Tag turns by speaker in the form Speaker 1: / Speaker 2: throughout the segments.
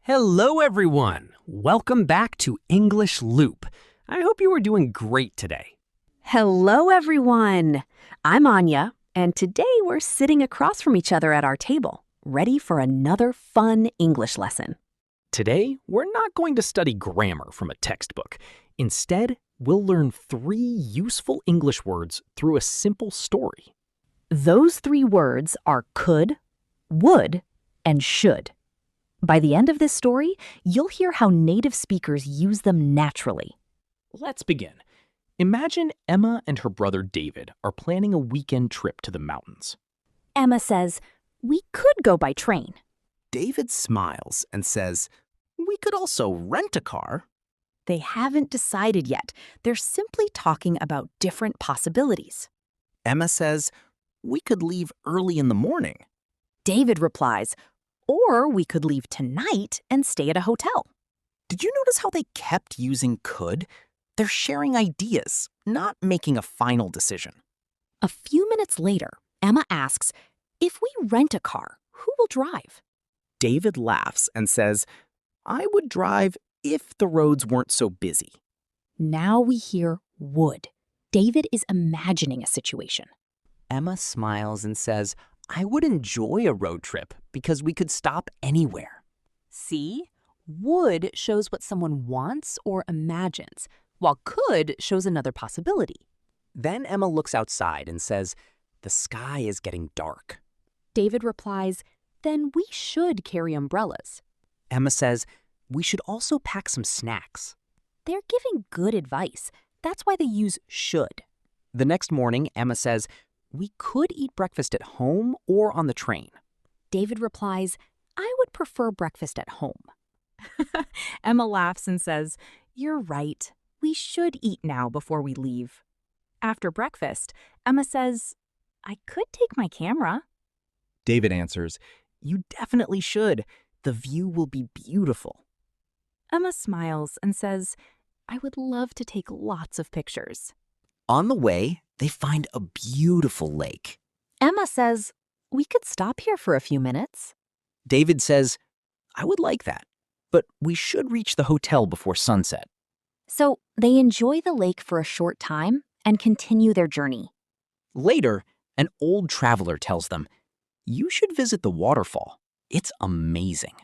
Speaker 1: Hello, everyone. Welcome back to English Loop. I hope you are doing great today.
Speaker 2: Hello, everyone. I'm Anya, and today we're sitting across from each other at our table, ready for another fun English lesson.
Speaker 1: Today, we're not going to study grammar from a textbook. Instead, we'll learn 3 useful English words through a simple story.
Speaker 2: Those 3 words are could, would, and should. By the end of this story, you'll hear how native speakers use them naturally.
Speaker 1: Let's begin. Imagine Emma and her brother David are planning a weekend trip to the mountains.
Speaker 2: Emma says, "We could go by train."
Speaker 3: David smiles and says, "We could also rent a car."
Speaker 2: They haven't decided yet. They're simply talking about different possibilities.
Speaker 3: Emma says, "We could leave early in the morning."
Speaker 2: David replies, "Or we could leave tonight and stay at a hotel."
Speaker 3: Did you notice how they kept using could? They're sharing ideas, not making a final decision.
Speaker 2: A few minutes later, Emma asks, "If we rent a car, who will drive?"
Speaker 3: David laughs and says, "I would drive if the roads weren't so busy."
Speaker 2: Now we hear would. David is imagining a situation.
Speaker 4: Emma smiles and says, "I would enjoy a road trip because we could stop anywhere."
Speaker 2: See? Would shows what someone wants or imagines, while could shows another possibility.
Speaker 4: Then Emma looks outside and says, "The sky is getting dark."
Speaker 2: David replies, "Then we should carry umbrellas."
Speaker 4: Emma says, "We should also pack some snacks."
Speaker 2: They're giving good advice. That's why they use should.
Speaker 4: The next morning, Emma says, "We could eat breakfast at home or on the train."
Speaker 2: David replies, "I would prefer breakfast at home." Emma laughs and says, "You're right. We should eat now before we leave." After breakfast, Emma says, "I could take my camera."
Speaker 3: David answers, "You definitely should. The view will be beautiful."
Speaker 2: Emma smiles and says, "I would love to take lots of pictures."
Speaker 3: On the way, they find a beautiful lake.
Speaker 2: Emma says, "We could stop here for a few minutes."
Speaker 3: David says, "I would like that, but we should reach the hotel before sunset."
Speaker 2: So they enjoy the lake for a short time and continue their journey.
Speaker 3: Later, an old traveler tells them, "You should visit the waterfall. It's amazing."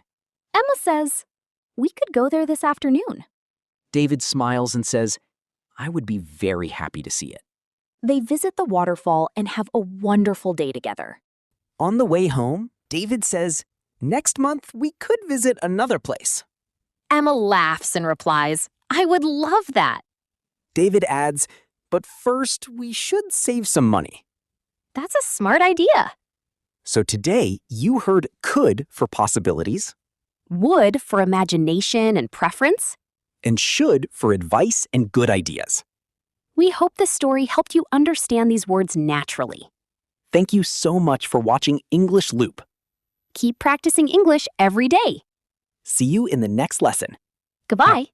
Speaker 2: Emma says, "We could go there this afternoon."
Speaker 3: David smiles and says, "I would be very happy to see it."
Speaker 2: They visit the waterfall and have a wonderful day together.
Speaker 3: On the way home, David says, "Next month, we could visit another place."
Speaker 2: Emma laughs and replies, "I would love that."
Speaker 3: David adds, "But first, we should save some money."
Speaker 2: That's a smart idea.
Speaker 3: So today, you heard could for possibilities
Speaker 2: Would for imagination and preference.
Speaker 3: and should for advice and good ideas.
Speaker 2: We hope this story helped you understand these words naturally.
Speaker 3: Thank you so much for watching English Loop.
Speaker 2: Keep practicing English every day.
Speaker 3: See you in the next lesson.
Speaker 2: Goodbye.